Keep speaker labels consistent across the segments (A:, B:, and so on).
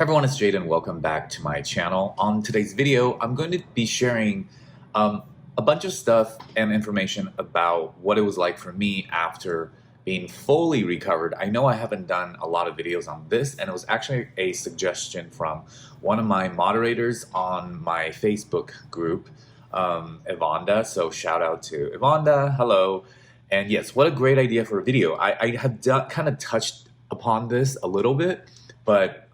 A: Everyone, it's Jaden. Welcome back to my channel. On today's video, I'm going to be sharing a bunch of stuff and information about what it was like for me after being fully recovered. I know I haven't done a lot of videos on this, and it was actually a suggestion from one of my moderators on my Facebook group, Evanda. So shout out to Evanda. Hello. And yes, what a great idea for a video. I have kind of touched upon this a little bit, but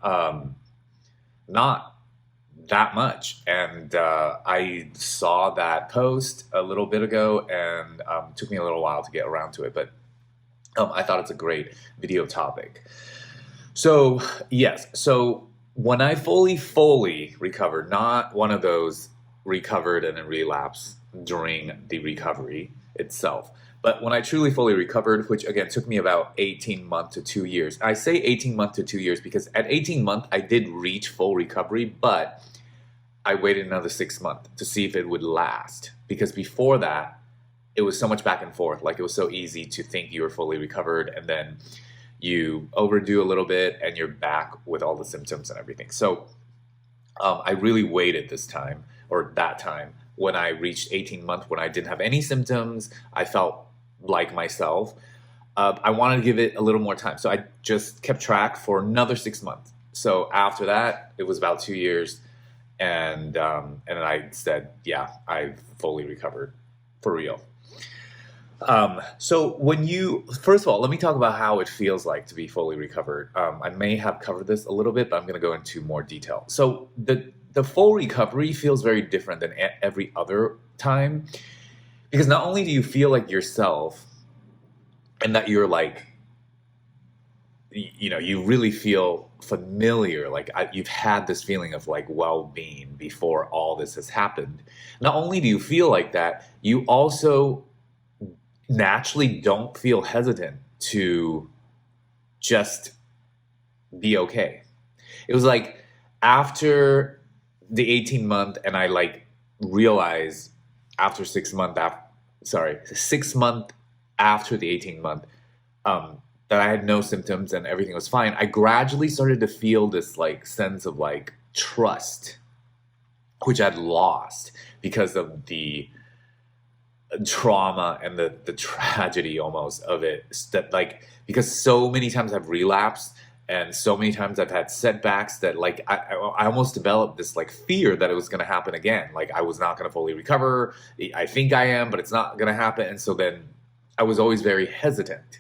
A: not that much. And I saw that post a little bit ago, and took me a little while to get around to it, but I thought it's a great video topic. So yes, so when I fully recovered, not one of those recovered and then relapse during the recovery itself, but when I truly fully recovered, which again took me about 18 months to 2 years. I say 18 months to 2 years because at 18 months I did reach full recovery, but I waited another 6 months to see if it would last, because before that it was so much back and forth. Like, it was so easy to think you were fully recovered and then you overdo a little bit and you're back with all the symptoms and everything. So I really waited this time, or that time, when I reached 18 months, when I didn't have any symptoms, I felt like myself. I wanted to give it a little more time. So I just kept track for another 6 months. So after that, it was about 2 years. And then I said, yeah, I've fully recovered for real. So first of all, let me talk about how it feels like to be fully recovered. I may have covered this a little bit, but I'm going to go into more detail. So the full recovery feels very different than every other time, because not only do you feel like yourself and that you're like, you really feel familiar, like you've had this feeling of like well-being before all this has happened. Not only do you feel like that, you also naturally don't feel hesitant to just be okay. It was like after the 18 month, and I like realized after 6 months after the 18 month, that I had no symptoms and everything was fine. I gradually started to feel this like sense of like trust, which I'd lost because of the trauma and the tragedy almost of it. That, like, because so many times I've relapsed and so many times I've had setbacks that like I almost developed this like fear that it was going to happen again. Like, I was not going to fully recover. I think I am, but it's not going to happen. And so then I was always very hesitant.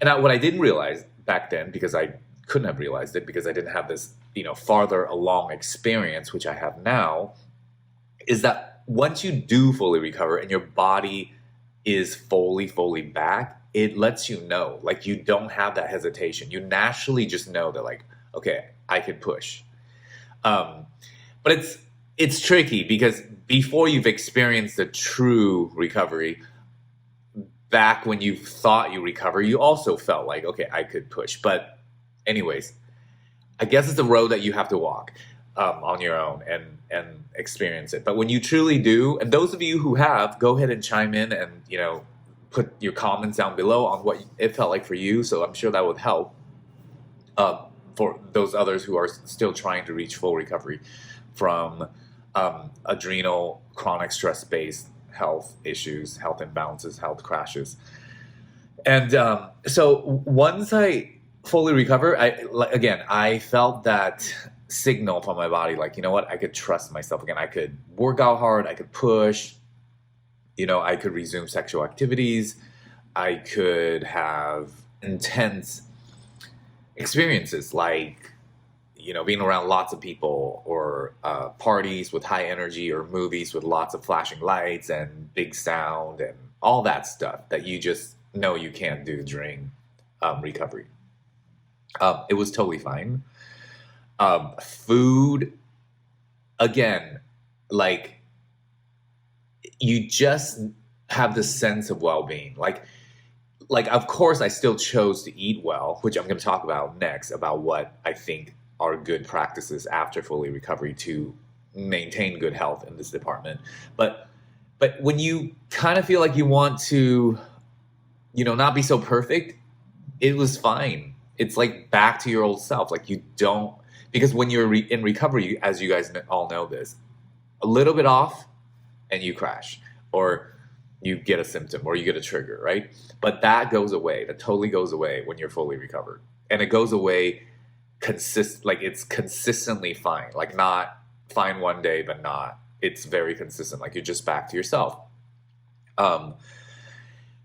A: And what I didn't realize back then, because I couldn't have realized it because I didn't have this, farther along experience, which I have now, is that once you do fully recover and your body is fully back, it lets you know, like, you don't have that hesitation. You naturally just know that, like, okay, I can push. But it's tricky because before you've experienced the true recovery, back when you thought you recovered, you also felt like, okay, I could push. But anyways, I guess it's a road that you have to walk on your own and experience it. But when you truly do, and those of you who have, go ahead and chime in and, put your comments down below on what it felt like for you. So I'm sure that would help for those others who are still trying to reach full recovery from adrenal, chronic stress-based health issues, health imbalances, health crashes. And so once I fully recover, I felt that signal from my body, like, you know what, I could trust myself again. I could work out hard, I could push, I could resume sexual activities, I could have intense experiences like, being around lots of people, or parties with high energy, or movies with lots of flashing lights and big sound and all that stuff that you just know you can't do during recovery. It was totally fine. Food, again, like, you just have this sense of well-being. Like, of course, I still chose to eat well, which I'm going to talk about next, about what I think are good practices after fully recovery to maintain good health in this department. But when you kind of feel like you want to, not be so perfect, it was fine. It's like back to your old self. Like, Because when you're in recovery, as you guys all know this, a little bit off and you crash, or you get a symptom, or you get a trigger, right? But that goes away. That totally goes away when you're fully recovered. And it goes away like it's consistently fine. Like not fine one day, but not. It's very consistent. Like you're just back to yourself.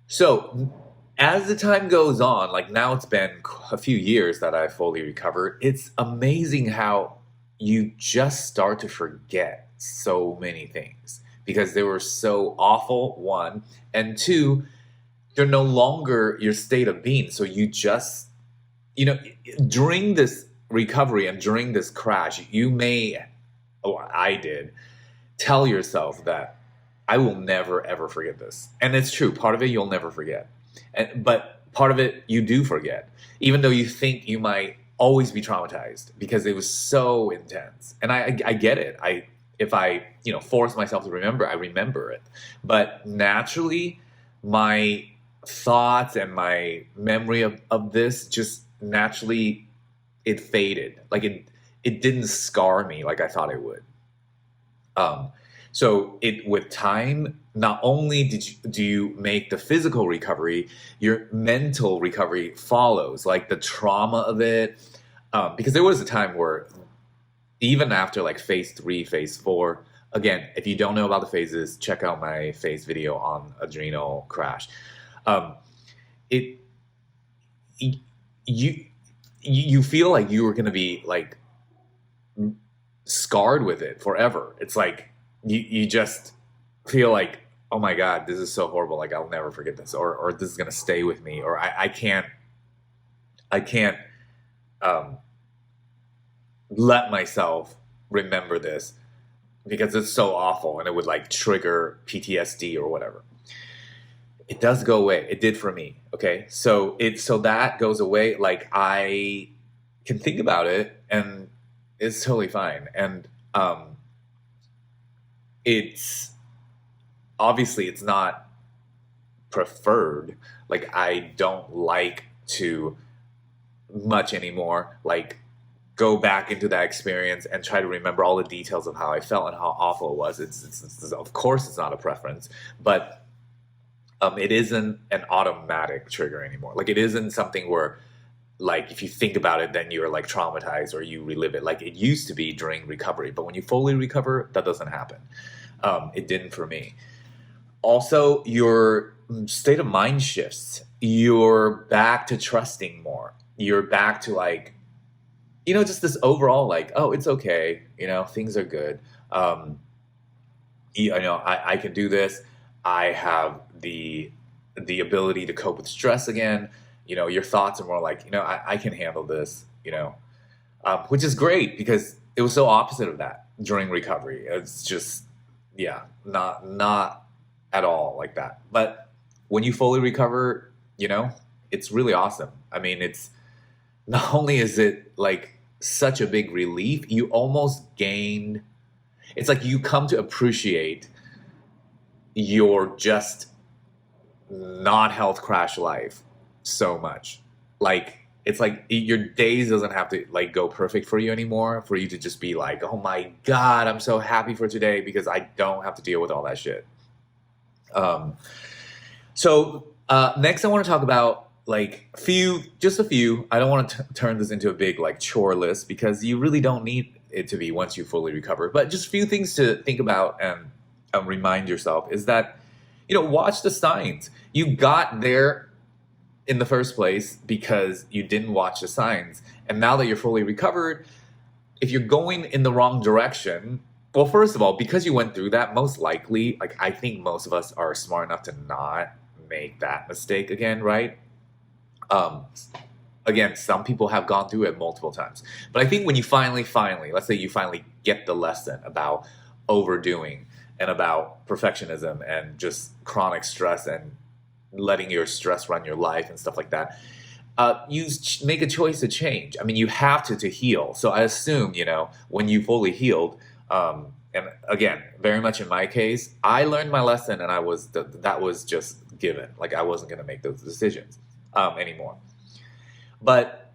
A: So as the time goes on, like now it's been a few years that I fully recovered. It's amazing how you just start to forget so many things because they were so awful, one, and two, they're no longer your state of being. So you just, during this recovery and during this crash, you may, I did, tell yourself that I will never, ever forget this. And it's true. Part of it you'll never forget. But part of it you do forget, even though you think you might always be traumatized because it was so intense. And I get it. If I force myself to remember, I remember it. But naturally, my thoughts and my memory of this just naturally, it faded. Like it didn't scar me like I thought it would. So with time, not only do you make the physical recovery, your mental recovery follows, like the trauma of it. Because there was a time where even after like phase 3, phase 4, again, if you don't know about the phases, check out my phase video on adrenal crash. You feel like you were going to be like scarred with it forever. It's like, you just feel like, oh my God, this is so horrible. Like I'll never forget this, or this is going to stay with me, or I can't let myself remember this because it's so awful and it would like trigger PTSD or whatever. It does go away. It did for me. Okay. So that goes away. Like I can think about it and it's totally fine. And, it's obviously it's not preferred. Like I don't like to much anymore, like go back into that experience and try to remember all the details of how I felt and how awful it was. It's of course it's not a preference, but it isn't an automatic trigger anymore. Like it isn't something where like if you think about it, then you're like traumatized or you relive it like it used to be during recovery. But when you fully recover, that doesn't happen. It didn't for me. Also, your state of mind shifts. You're back to trusting more. You're back to like, just this overall like, oh, it's okay. Things are good. I can do this. I have the ability to cope with stress again. Your thoughts are more like, I can handle this, which is great because it was so opposite of that during recovery. It's just, not at all like that. But when you fully recover, it's really awesome. I mean, it's not only is it like such a big relief, you almost gained, it's like you come to appreciate your just not health crash life so much. Like it's like your days doesn't have to like go perfect for you anymore for you to just be like, oh my God, I'm so happy for today because I don't have to deal with all that shit. So next I want to talk about like just a few. I don't want to turn this into a big like chore list because you really don't need it to be once you fully recover, but just a few things to think about and remind yourself is that, watch the signs. You got there in the first place because you didn't watch the signs. And now that you're fully recovered, if you're going in the wrong direction, well, first of all, because you went through that, most likely, like I think most of us are smart enough to not make that mistake again, right? Again, some people have gone through it multiple times. But I think when you finally, let's say you finally get the lesson about overdoing and about perfectionism and just chronic stress and letting your stress run your life and stuff like that, you make a choice to change. I mean, you have to heal. So I assume, when you fully healed, and again, very much in my case, I learned my lesson and that was just given. Like I wasn't going to make those decisions anymore. But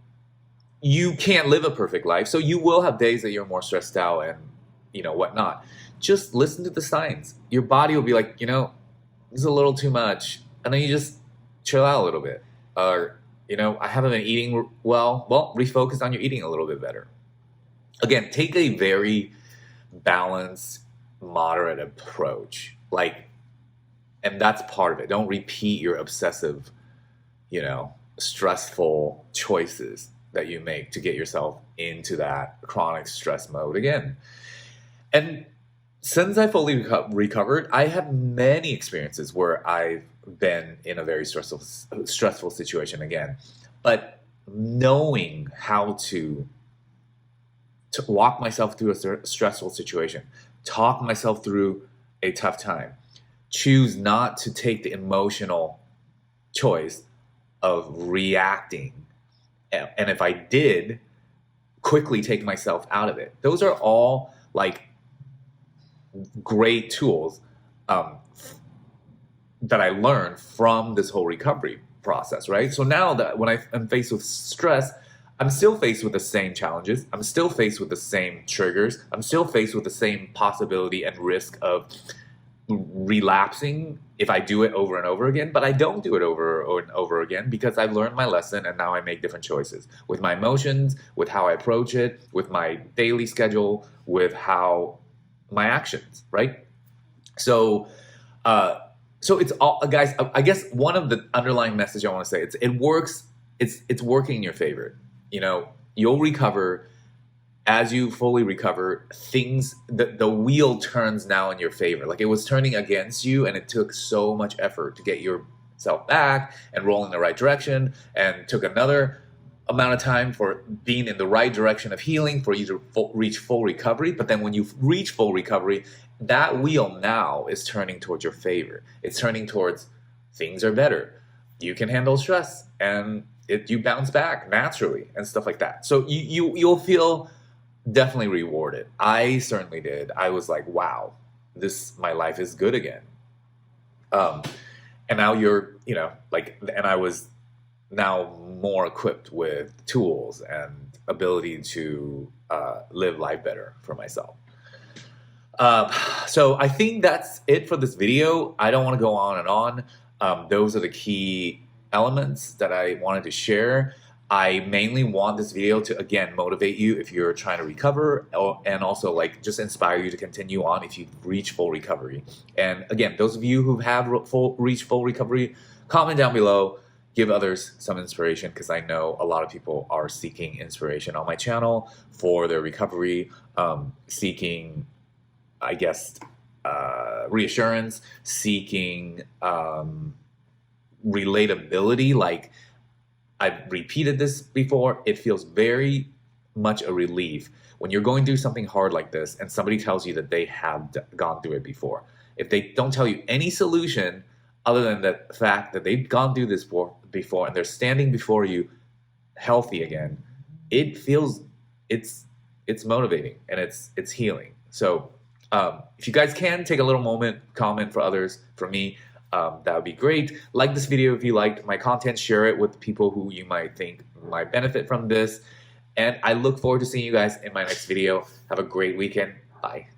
A: you can't live a perfect life. So you will have days that you're more stressed out and, whatnot. Just listen to the signs. Your body will be like, this is a little too much. And then you just chill out a little bit. Or, I haven't been eating well. Well, refocus on your eating a little bit better. Again, take a very balanced, moderate approach. And that's part of it. Don't repeat your obsessive, stressful choices that you make to get yourself into that chronic stress mode again. And since I fully recovered, I have many experiences where I've been in a very stressful situation again. But knowing how to walk myself through a stressful situation, talk myself through a tough time, choose not to take the emotional choice of reacting. And if I did, quickly take myself out of it. Those are all great tools that I learned from this whole recovery process, right? So now that when I'm faced with stress, I'm still faced with the same challenges. I'm still faced with the same triggers. I'm still faced with the same possibility and risk of relapsing if I do it over and over again, but I don't do it over and over again because I've learned my lesson and now I make different choices with my emotions, with how I approach it, with my daily schedule, with how my actions, right? So it's all, guys, I guess one of the underlying message I want to say, it works. It's working in your favor. You'll recover. As you fully recover, the wheel turns now in your favor. It was turning against you, and it took so much effort to get yourself back and roll in the right direction, and took another amount of time for being in the right direction of healing for you to reach full recovery. But then when you reach full recovery, that wheel now is turning towards your favor. It's turning towards things are better. You can handle stress, and you bounce back naturally and stuff like that. So you'll feel definitely rewarded. I certainly did. I was like, wow, my life is good again. And now and I was now more equipped with tools and ability to live life better for myself. So I think that's it for this video. I don't want to go on and on. Those are the key elements that I wanted to share. I mainly want this video to, again, motivate you if you're trying to recover, and also just inspire you to continue on if you've reached full recovery. And again, those of you who have reached full recovery, comment down below, give others some inspiration, because I know a lot of people are seeking inspiration on my channel for their recovery, seeking, I guess, reassurance, seeking relatability. I've repeated this before. It feels very much a relief when you're going through something hard like this and somebody tells you that they have gone through it before. If they don't tell you any solution other than the fact that they've gone through this before and they're standing before you healthy again, it feels, it's motivating and it's healing. So if you guys can take a little moment, comment for others, for me, that would be great. Like this video if you liked my content, share it with people who you might think might benefit from this. And I look forward to seeing you guys in my next video. Have a great weekend. Bye.